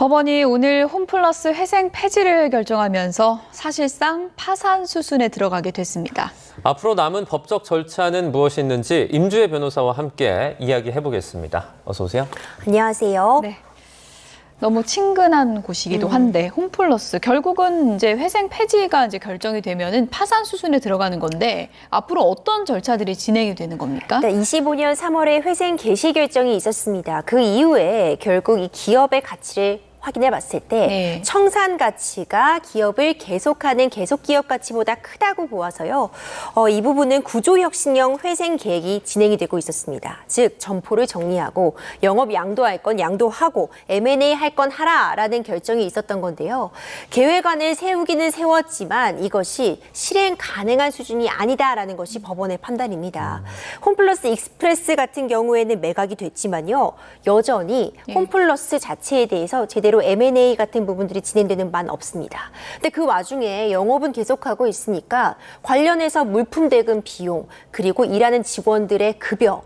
법원이 오늘 홈플러스 회생 폐지를 결정하면서 사실상 파산 수순에 들어가게 됐습니다. 앞으로 남은 법적 절차는 무엇이 있는지 임주혜 변호사와 함께 이야기해보겠습니다. 어서 오세요. 안녕하세요. 네. 너무 친근한 곳이기도 한데 홈플러스 결국은 이제 회생 폐지가 이제 결정이 되면은 파산 수순에 들어가는 건데 앞으로 어떤 절차들이 진행이 되는 겁니까? 25년 3월에 회생 개시 결정이 있었습니다. 그 이후에 결국 이 기업의 가치를 확인해 봤을 때 청산 가치가 기업을 계속하는 계속 기업 가치보다 크다고 보아서요. 이 부분은 구조혁신형 회생 계획이 진행이 되고 있었습니다. 즉 점포를 정리하고 영업 양도할 건 양도하고 M&A 할 건 하라라는 결정이 있었던 건데요. 계획안을 세우기는 세웠지만 이것이 실행 가능한 수준이 아니다라는 것이 법원의 판단입니다. 홈플러스 익스프레스 같은 경우에는 매각이 됐지만요. 여전히 홈플러스 자체에 대해서 제대로 M&A 같은 부분들이 진행되는 바는 없습니다. 근데 그 와중에 영업은 계속하고 있으니까 관련해서 물품 대금 비용, 그리고 일하는 직원들의 급여,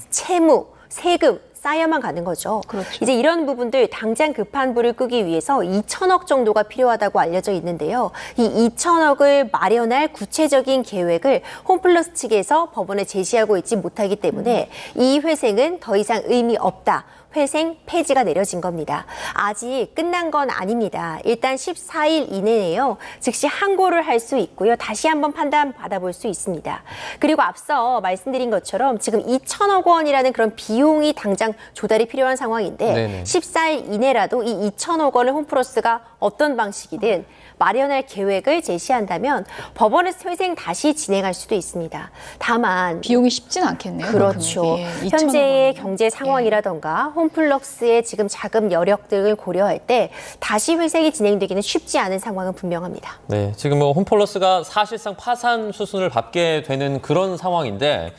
채무, 세금, 쌓여만 가는 거죠. 그렇죠. 이제 이런 부분들 당장 급한 불을 끄기 위해서 2천억 정도가 필요하다고 알려져 있는데요. 이 2천억을 마련할 구체적인 계획을 홈플러스 측에서 법원에 제시하고 있지 못하기 때문에 이 회생은 더 이상 의미 없다. 회생 폐지가 내려진 겁니다. 아직 끝난 건 아닙니다. 일단 14일 이내에요. 즉시 항고를 할 수 있고요. 다시 한번 판단 받아볼 수 있습니다. 그리고 앞서 말씀드린 것처럼 지금 2천억 원이라는 그런 비용이 당장 조달이 필요한 상황인데 네네. 14일 이내라도 이 2천억 원을 홈플러스가 어떤 방식이든 마련할 계획을 제시한다면 법원에서 회생 다시 진행할 수도 있습니다. 다만 비용이 쉽진 않겠네요. 그렇죠. 현재의 경제 상황이라던가 홈플러스의 지금 자금 여력 등을 고려할 때 다시 회생이 진행되기는 쉽지 않은 상황은 분명합니다. 네, 지금 홈플러스가 사실상 파산 수순을 밟게 되는 그런 상황인데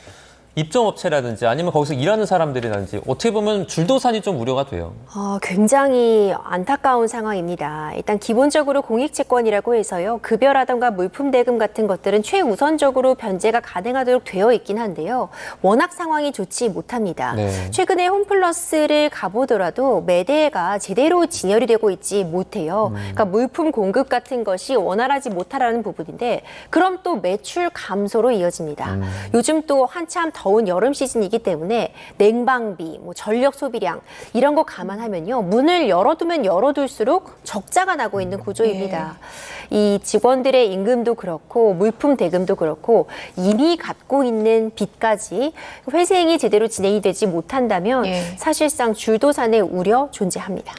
입점업체라든지 아니면 거기서 일하는 사람들이라든지 어떻게 보면 줄도산이 좀 우려가 돼요. 굉장히 안타까운 상황입니다. 일단 기본적으로 공익채권이라고 해서요. 급여라든가 물품 대금 같은 것들은 최우선적으로 변제가 가능하도록 되어 있긴 한데요. 워낙 상황이 좋지 못합니다. 네. 최근에 홈플러스를 가보더라도 매대가 제대로 진열이 되고 있지 못해요. 그러니까 물품 공급 같은 것이 원활하지 못하라는 부분인데 그럼 또 매출 감소로 이어집니다. 요즘 또 한참 더운 여름 시즌이기 때문에 냉방비, 전력 소비량 이런 거 감안하면요. 문을 열어두면 열어둘수록 적자가 나고 있는 구조입니다. 이 직원들의 임금도 그렇고 물품 대금도 그렇고 이미 갖고 있는 빚까지 회생이 제대로 진행이 되지 못한다면 사실상 줄도산의 우려 존재합니다.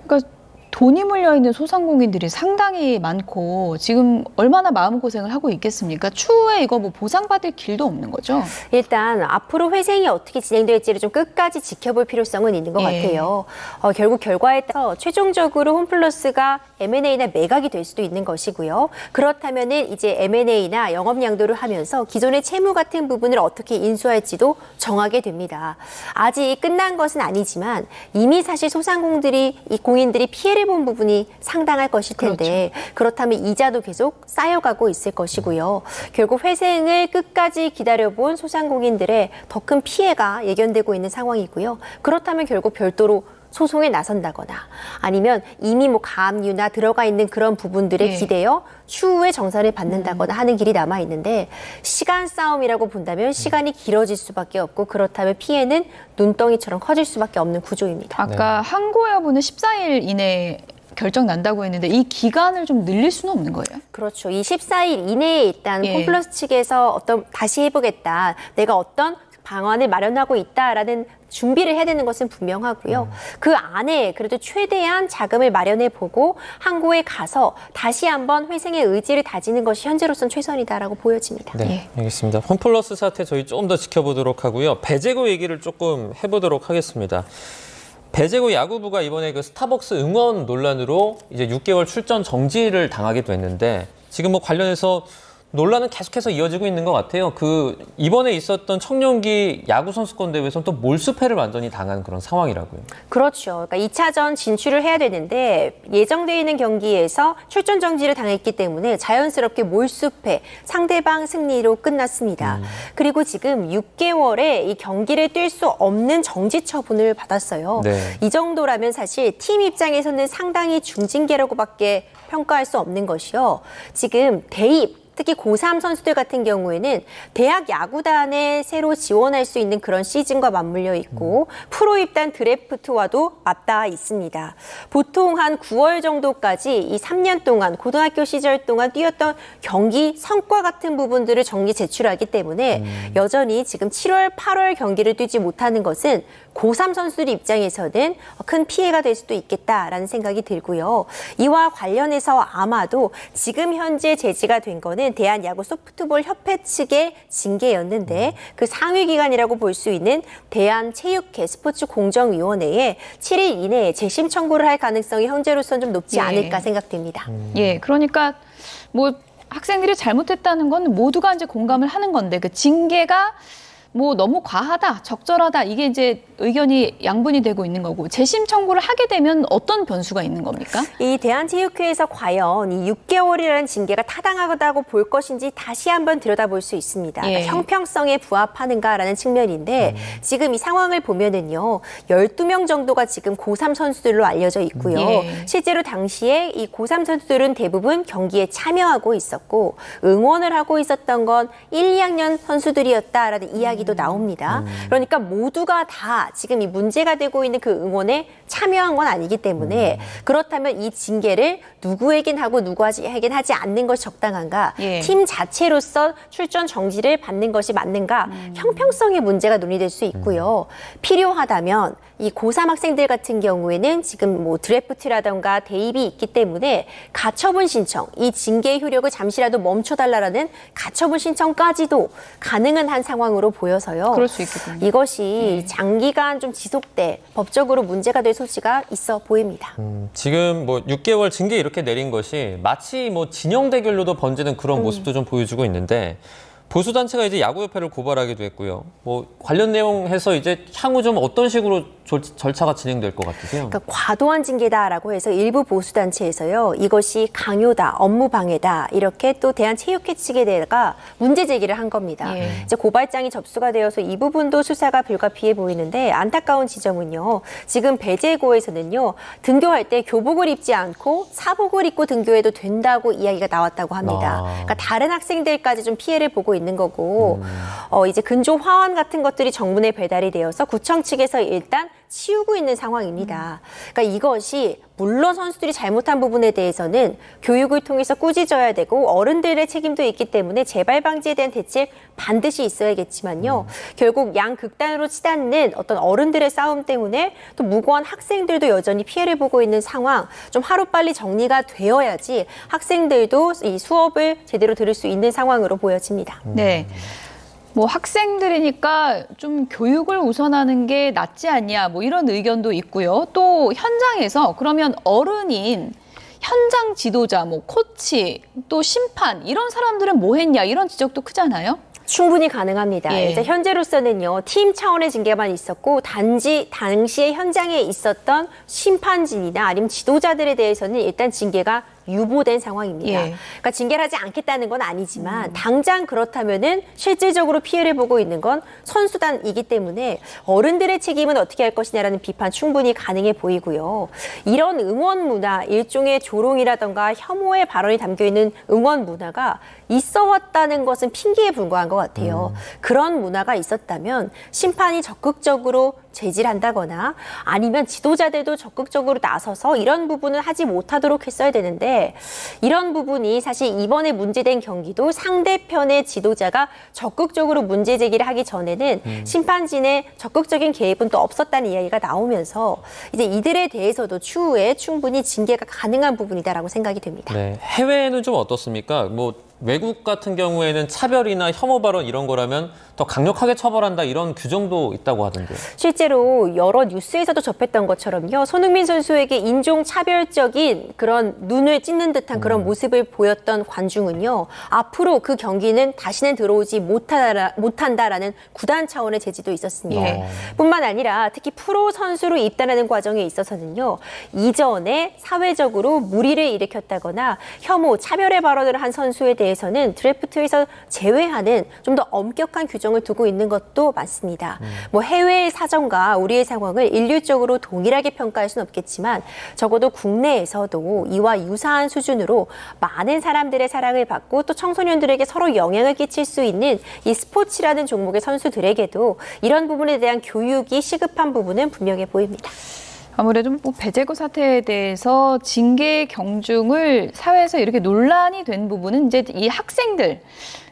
그러니까 돈이 물려있는 소상공인들이 상당히 많고 지금 얼마나 마음고생을 하고 있겠습니까? 추후에 이거 뭐 보상받을 길도 없는 거죠? 일단 앞으로 회생이 어떻게 진행될지를 좀 끝까지 지켜볼 필요성은 있는 것 같아요. 결국 결과에 따라서 최종적으로 홈플러스가 M&A나 매각이 될 수도 있는 것이고요. 그렇다면은 이제 M&A나 영업 양도를 하면서 기존의 채무 같은 부분을 어떻게 인수할지도 정하게 됩니다. 아직 끝난 것은 아니지만 이미 사실 공인들이 피해를 본 부분이 상당할 것일 텐데 그렇다면 이자도 계속 쌓여가고 있을 것이고요. 결국 회생을 끝까지 기다려본 소상공인들의 더 큰 피해가 예견되고 있는 상황이고요. 그렇다면 결국 별도로 소송에 나선다거나 아니면 이미 가압류나 들어가 있는 그런 부분들에 기대어 추후에 정산을 받는다거나 하는 길이 남아 있는데 시간 싸움이라고 본다면 시간이 길어질 수밖에 없고 그렇다면 피해는 눈덩이처럼 커질 수밖에 없는 구조입니다. 아까 항고 여부는 14일 이내에 결정 난다고 했는데 이 기간을 좀 늘릴 수는 없는 거예요? 그렇죠. 이 14일 이내에 일단 홈플러스 측에서 다시 해보겠다. 내가 어떤 방안을 마련하고 있다라는 준비를 해야 되는 것은 분명하고요. 그 안에 그래도 최대한 자금을 마련해보고 항고에 가서 다시 한번 회생의 의지를 다지는 것이 현재로서는 최선이다라고 보여집니다. 네, 알겠습니다. 홈플러스 사태 저희 조금 더 지켜보도록 하고요. 배제고 얘기를 조금 해보도록 하겠습니다. 배제고 야구부가 이번에 그 스타벅스 응원 논란으로 이제 6개월 출전 정지를 당하게 됐는데 지금 관련해서 논란은 계속해서 이어지고 있는 것 같아요. 이번에 있었던 청룡기 야구 선수권 대회에서는 또 몰수패를 완전히 당한 그런 상황이라고요. 그렇죠. 그러니까 2차전 진출을 해야 되는데 예정되어 있는 경기에서 출전 정지를 당했기 때문에 자연스럽게 몰수패, 상대방 승리로 끝났습니다. 그리고 지금 6개월에 이 경기를 뛸 수 없는 정지 처분을 받았어요. 네. 이 정도라면 사실 팀 입장에서는 상당히 중징계라고밖에 평가할 수 없는 것이요. 지금 대입, 특히 고3 선수들 같은 경우에는 대학 야구단에 새로 지원할 수 있는 그런 시즌과 맞물려 있고 프로 입단 드래프트와도 맞닿아 있습니다. 보통 한 9월 정도까지 이 3년 동안 고등학교 시절 동안 뛰었던 경기 성과 같은 부분들을 정리 제출하기 때문에 여전히 지금 7월, 8월 경기를 뛰지 못하는 것은 고3 선수들 입장에서는 큰 피해가 될 수도 있겠다라는 생각이 들고요. 이와 관련해서 아마도 지금 현재 제지가 된 거는 대한야구 소프트볼 협회 측의 징계였는데 그 상위 기관이라고 볼 수 있는 대한체육회 스포츠공정위원회에 7일 이내에 재심 청구를 할 가능성이 현재로서는 좀 높지 않을까 생각됩니다. 예, 그러니까 뭐 학생들이 잘못했다는 건 모두가 이제 공감을 하는 건데 그 징계가 뭐 너무 과하다, 적절하다 이게 이제 의견이 양분이 되고 있는 거고 재심 청구를 하게 되면 어떤 변수가 있는 겁니까? 이 대한체육회에서 과연 이 6개월이라는 징계가 타당하다고 볼 것인지 다시 한번 들여다볼 수 있습니다. 예. 그러니까 형평성에 부합하는가라는 측면인데 지금 이 상황을 보면은요. 12명 정도가 지금 고3 선수들로 알려져 있고요. 예. 실제로 당시에 이 고3 선수들은 대부분 경기에 참여하고 있었고 응원을 하고 있었던 건 1, 2학년 선수들이었다라는 이야기도 나옵니다. 그러니까 모두가 다 지금 이 문제가 되고 있는 그 응원에 참여한 건 아니기 때문에 그렇다면 이 징계를 누구에겐 하고 누구에겐 하지 않는 것이 적당한가? 예. 팀 자체로서 출전 정지를 받는 것이 맞는가? 형평성의 문제가 논의될 수 있고요. 필요하다면 이 고3 학생들 같은 경우에는 지금 뭐 드래프트라던가 대입이 있기 때문에 가처분 신청, 이 징계의 효력을 잠시라도 멈춰달라는 가처분 신청까지도 가능한 한 상황으로 보여서요. 그럴 수 있겠군요. 이것이 장기간 좀 지속돼 법적으로 문제가 될 소지가 있어 보입니다. 지금 뭐 6개월 징계 이렇게 내린 것이 마치 뭐 진영 대결로도 번지는 그런 모습도 좀 보여주고 있는데 보수단체가 이제 야구협회를 고발하기도 했고요. 뭐 관련 내용 해서 이제 향후 좀 어떤 식으로 절차가 진행될 것 같으세요? 그러니까 과도한 징계다라고 해서 일부 보수단체에서요. 이것이 강요다, 업무방해다 이렇게 또 대한체육회 측에 대해가 문제 제기를 한 겁니다. 예. 이제 고발장이 접수가 되어서 이 부분도 수사가 불가피해 보이는데 안타까운 지점은요. 지금 배제고에서는요. 등교할 때 교복을 입지 않고 사복을 입고 등교해도 된다고 이야기가 나왔다고 합니다. 그러니까 다른 학생들까지 좀 피해를 보고 있는 거고 이제 근조 화환 같은 것들이 정문에 배달이 되어서 구청 측에서 일단 치우고 있는 상황입니다. 그러니까 이것이 물론 선수들이 잘못한 부분에 대해서는 교육을 통해서 꾸짖어야 되고 어른들의 책임도 있기 때문에 재발 방지에 대한 대책 반드시 있어야겠지만요. 결국 양극단으로 치닫는 어떤 어른들의 싸움 때문에 또 무고한 학생들도 여전히 피해를 보고 있는 상황 좀 하루빨리 정리가 되어야지 학생들도 이 수업을 제대로 들을 수 있는 상황으로 보여집니다. 네. 뭐 학생들이니까 좀 교육을 우선하는 게 낫지 않냐 뭐 이런 의견도 있고요. 또 현장에서 그러면 어른인 현장 지도자, 뭐 코치, 또 심판 이런 사람들은 뭐 했냐 이런 지적도 크잖아요. 충분히 가능합니다. 예. 이제 현재로서는요, 팀 차원의 징계만 있었고, 단지 당시에 현장에 있었던 심판진이나 아니면 지도자들에 대해서는 일단 징계가 유보된 상황입니다. 예. 그러니까 징계를 하지 않겠다는 건 아니지만 당장 그렇다면은 실질적으로 피해를 보고 있는 건 선수단이기 때문에 어른들의 책임은 어떻게 할 것이냐라는 비판 충분히 가능해 보이고요. 이런 응원 문화, 일종의 조롱이라던가 혐오의 발언이 담겨 있는 응원 문화가 있어 왔다는 것은 핑계에 불과한 것 같아요. 그런 문화가 있었다면 심판이 적극적으로 제지를 한다거나 아니면 지도자들도 적극적으로 나서서 이런 부분을 하지 못하도록 했어야 되는데 이런 부분이 사실 이번에 문제된 경기도 상대편의 지도자가 적극적으로 문제 제기를 하기 전에는 심판진의 적극적인 개입은 또 없었다는 이야기가 나오면서 이제 이들에 대해서도 추후에 충분히 징계가 가능한 부분이다라고 생각이 됩니다. 네, 해외는 좀 어떻습니까? 뭐 외국 같은 경우에는 차별이나 혐오 발언 이런 거라면 더 강력하게 처벌한다 이런 규정도 있다고 하던데요. 실제로 여러 뉴스에서도 접했던 것처럼요. 손흥민 선수에게 인종차별적인 그런 눈을 찢는 듯한 그런 모습을 보였던 관중은요. 앞으로 그 경기는 다시는 들어오지 못한다라는 구단 차원의 제지도 있었습니다. 예. 뿐만 아니라 특히 프로 선수로 입단하는 과정에 있어서는요. 이전에 사회적으로 물의를 일으켰다거나 혐오, 차별의 발언을 한 선수에 대해서는 드래프트에서 제외하는 좀 더 엄격한 규정을 두고 있는 것도 맞습니다. 뭐 해외의 사정과 우리의 상황을 일률적으로 동일하게 평가할 수는 없겠지만 적어도 국내에서도 이와 유사한 수준으로 많은 사람들의 사랑을 받고 또 청소년들에게 서로 영향을 끼칠 수 있는 이 스포츠라는 종목의 선수들에게도 이런 부분에 대한 교육이 시급한 부분은 분명해 보입니다. 아무래도 뭐 배제고 사태에 대해서 징계 경중을 사회에서 이렇게 논란이 된 부분은 이제 이 학생들,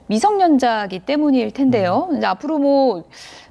미성년자이기 때문일 텐데요. 이제 앞으로 뭐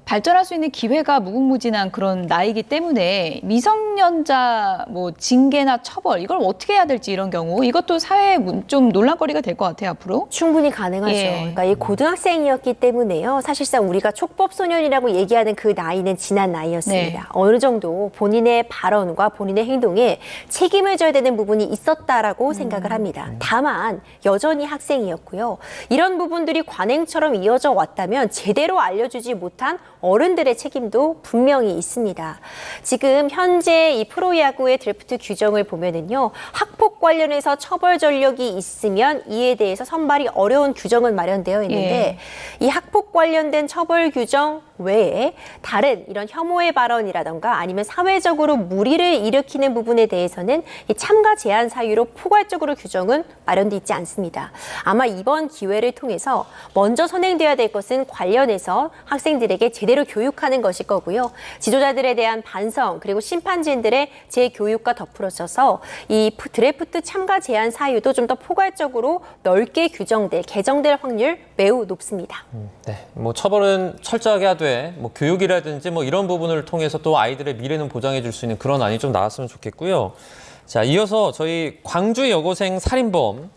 발전할 수 있는 기회가 무궁무진한 그런 나이기 때문에 미성년자 뭐 징계나 처벌 이걸 어떻게 해야 될지 이런 경우 이것도 사회에 좀 논란거리가 될 것 같아요, 앞으로. 충분히 가능하죠. 예. 그러니까 이 고등학생이었기 때문에요. 사실상 우리가 촉법소년이라고 얘기하는 그 나이는 지난 나이였습니다. 네. 어느 정도 본인의 발언과 본인의 행동에 책임을 져야 되는 부분이 있었다라고 생각을 합니다. 다만 여전히 학생이었고요. 이런 부분들이 관행처럼 이어져 왔다면 제대로 알려주지 못한 어른들의 책임도 분명히 있습니다. 지금 현재 이 프로야구의 드래프트 규정을 보면은요, 학폭 관련해서 처벌 전력이 있으면 이에 대해서 선발이 어려운 규정은 마련되어 있는데 이 학폭 관련된 처벌 규정 외에 다른 이런 혐오의 발언이라던가 아니면 사회적으로 물의를 일으키는 부분에 대해서는 이 참가 제한 사유로 포괄적으로 규정은 마련돼 있지 않습니다. 아마 이번 기회를 통해서 먼저 선행돼야 될 것은 관련해서 학생들에게 제대로 교육하는 것일 거고요. 지도자들에 대한 반성 그리고 심판진들의 재교육과 덧붙여서 이 드래프트 참가 제한 사유도 좀 더 포괄적으로 넓게 개정될 확률 매우 높습니다. 네, 뭐 처벌은 철저하게 하되 뭐 교육이라든지 뭐 이런 부분을 통해서 또 아이들의 미래는 보장해 줄 수 있는 그런 안이 좀 나왔으면 좋겠고요. 자, 이어서 저희 광주 여고생 살인범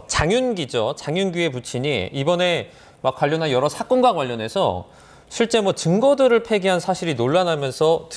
장윤기죠. 장윤규의 부친이 이번에 막 관련한 여러 사건과 관련해서 실제 뭐 증거들을 폐기한 사실이 드러나면서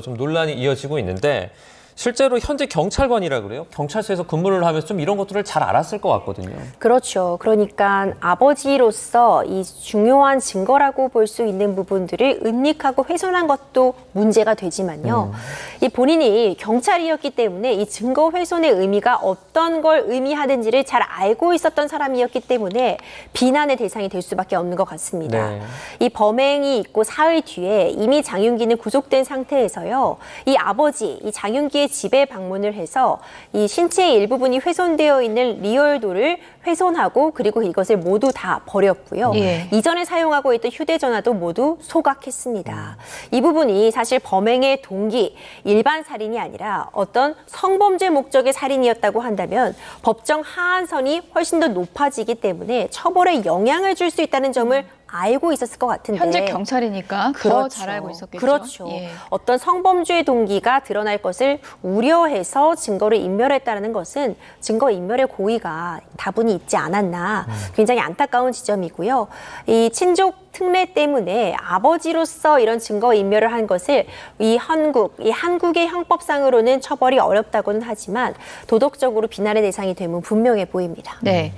좀 논란이 이어지고 있는데 실제로 현재 경찰관이라 그래요. 경찰서에서 근무를 하면서 좀 이런 것들을 잘 알았을 것 같거든요. 그렇죠. 그러니까 아버지로서 이 중요한 증거라고 볼 수 있는 부분들을 은닉하고 훼손한 것도 문제가 되지만요. 이 본인이 경찰이었기 때문에 이 증거 훼손의 의미가 어떤 걸 의미하는지를 잘 알고 있었던 사람이었기 때문에 비난의 대상이 될 수밖에 없는 것 같습니다. 네. 이 범행이 있고 사흘 뒤에 이미 장윤기는 구속된 상태에서요. 이 아버지, 이 장윤기의 집에 방문을 해서 이 신체의 일부분이 훼손되어 있는 리얼도를 훼손하고 그리고 이것을 모두 다 버렸고요. 예. 이전에 사용하고 있던 휴대전화도 모두 소각했습니다. 이 부분이 사실 범행의 동기, 일반 살인이 아니라 어떤 성범죄 목적의 살인이었다고 한다면 법정 하한선이 훨씬 더 높아지기 때문에 처벌에 영향을 줄 수 있다는 점을 알고 있었을 것 같은데 현재 경찰이니까 더 잘 알고 있었겠죠. 그렇죠. 예. 어떤 성범죄 동기가 드러날 것을 우려해서 증거를 인멸했다는 것은 증거 인멸의 고의가 다분히 있지 않았나 굉장히 안타까운 지점이고요. 이 친족 특례 때문에 아버지로서 이런 증거 인멸을 한 것을 이 한국의 형법상으로는 처벌이 어렵다고는 하지만 도덕적으로 비난의 대상이 되면 분명해 보입니다. 네.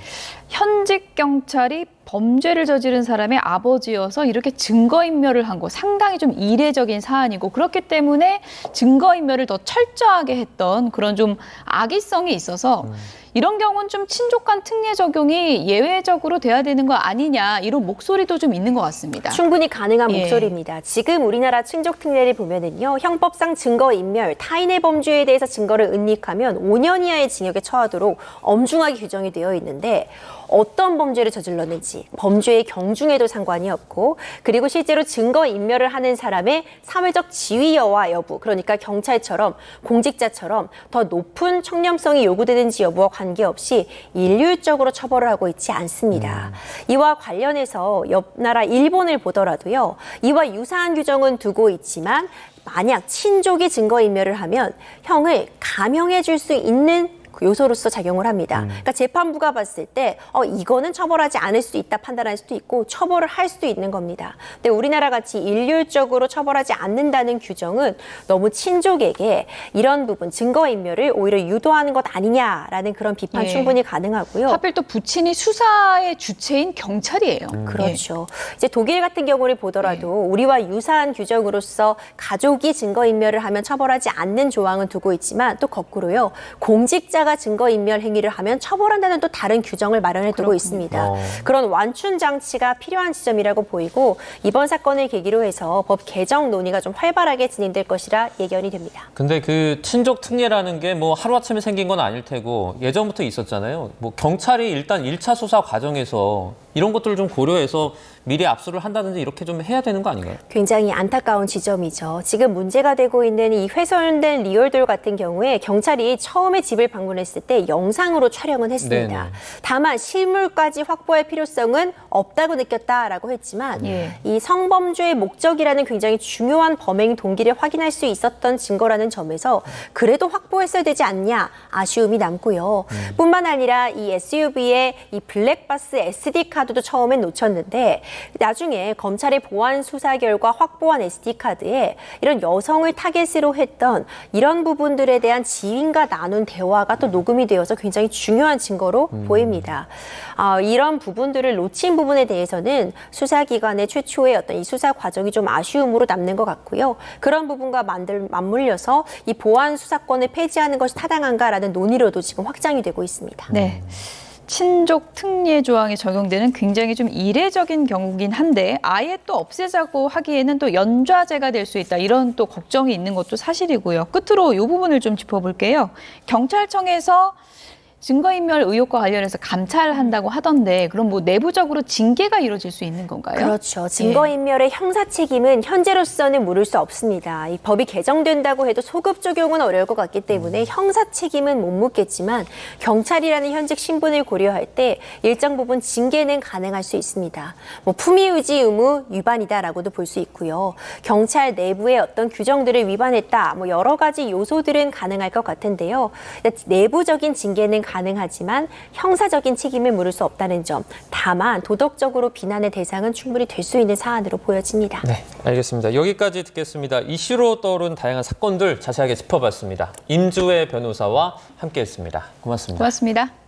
현직 경찰이 범죄를 저지른 사람의 아버지여서 이렇게 증거인멸을 한 거 상당히 좀 이례적인 사안이고 그렇기 때문에 증거인멸을 더 철저하게 했던 그런 좀 악의성이 있어서 이런 경우는 좀 친족간 특례 적용이 예외적으로 돼야 되는 거 아니냐 이런 목소리도 좀 있는 것 같습니다. 충분히 가능한 예. 목소리입니다. 지금 우리나라 친족 특례를 보면은요, 형법상 증거 인멸, 타인의 범죄에 대해서 증거를 은닉하면 5년 이하의 징역에 처하도록 엄중하게 규정이 되어 있는데 어떤 범죄를 저질렀는지 범죄의 경중에도 상관이 없고 그리고 실제로 증거 인멸을 하는 사람의 사회적 지위와 여부 그러니까 경찰처럼 공직자처럼 더 높은 청렴성이 요구되는지 여부와 관계없이 일률적으로 처벌을 하고 있지 않습니다. 이와 관련해서 옆 나라 일본을 보더라도요. 이와 유사한 규정은 두고 있지만 만약 친족이 증거인멸을 하면 형을 감형해 줄 수 있는 그 요소로서 작용을 합니다. 그러니까 재판부가 봤을 때 이거는 처벌하지 않을 수도 있다 판단할 수도 있고 처벌을 할 수도 있는 겁니다. 근데 우리나라 같이 일률적으로 처벌하지 않는다는 규정은 너무 친족에게 이런 부분 증거인멸을 오히려 유도하는 것 아니냐라는 그런 비판 예. 충분히 가능하고요. 하필 또 부친이 수사의 주체인 경찰이에요. 그렇죠. 이제 독일 같은 경우를 보더라도 우리와 유사한 규정으로서 가족이 증거인멸을 하면 처벌하지 않는 조항은 두고 있지만 또 거꾸로요. 공직자가 증거인멸 행위를 하면 처벌한다는 또 다른 규정을 마련해 두고 있습니다. 그런 완충 장치가 필요한 지점이라고 보이고 이번 사건을 계기로 해서 법 개정 논의가 좀 활발하게 진행될 것이라 예견이 됩니다. 근데 그 친족 특례라는 게 뭐 하루아침에 생긴 건 아닐 테고 예전부터 있었잖아요. 뭐 경찰이 일단 1차 수사 과정에서 이런 것들을 좀 고려해서 미리 압수를 한다든지 이렇게 좀 해야 되는 거 아닌가요? 굉장히 안타까운 지점이죠. 지금 문제가 되고 있는 이 훼손된 리얼돌 같은 경우에 경찰이 처음에 집을 방문했을 때 영상으로 촬영은 했습니다. 네네. 다만 실물까지 확보할 필요성은 없다고 느꼈다라고 했지만 예. 이 성범죄의 목적이라는 굉장히 중요한 범행 동기를 확인할 수 있었던 증거라는 점에서 그래도 확보했어야 되지 않냐 아쉬움이 남고요. 뿐만 아니라 이 SUV의 이 블랙박스 SD 카드도 처음엔 놓쳤는데 나중에 검찰의 보안 수사 결과 확보한 SD카드에 이런 여성을 타겟으로 했던 이런 부분들에 대한 지인과 나눈 대화가 또 녹음이 되어서 굉장히 중요한 증거로 보입니다. 이런 부분들을 놓친 부분에 대해서는 수사기관의 최초의 어떤 이 수사 과정이 좀 아쉬움으로 남는 것 같고요. 그런 부분과 맞물려서 이 보안 수사권을 폐지하는 것이 타당한가라는 논의로도 지금 확장이 되고 있습니다. 네. 친족 특례 조항이 적용되는 굉장히 좀 이례적인 경우긴 한데 아예 또 없애자고 하기에는 또 연좌제가 될 수 있다. 이런 또 걱정이 있는 것도 사실이고요. 끝으로 이 부분을 좀 짚어볼게요. 경찰청에서 증거인멸 의혹과 관련해서 감찰한다고 하던데 그럼 뭐 내부적으로 징계가 이루어질 수 있는 건가요? 그렇죠. 증거인멸의 형사 책임은 현재로서는 물을 수 없습니다. 이 법이 개정된다고 해도 소급 적용은 어려울 것 같기 때문에 형사 책임은 못 묻겠지만 경찰이라는 현직 신분을 고려할 때 일정 부분 징계는 가능할 수 있습니다. 뭐 품위유지 의무 위반이다라고도 볼 수 있고요. 경찰 내부의 어떤 규정들을 위반했다. 뭐 여러 가지 요소들은 가능할 것 같은데요. 내부적인 징계는 가능하지만 형사적인 책임을 물을 수 없다는 점. 다만 도덕적으로 비난의 대상은 충분히 될 수 있는 사안으로 보여집니다. 네, 알겠습니다. 여기까지 듣겠습니다. 이슈로 떠오른 다양한 사건들 자세하게 짚어봤습니다. 임주혜 변호사와 함께했습니다. 고맙습니다. 고맙습니다.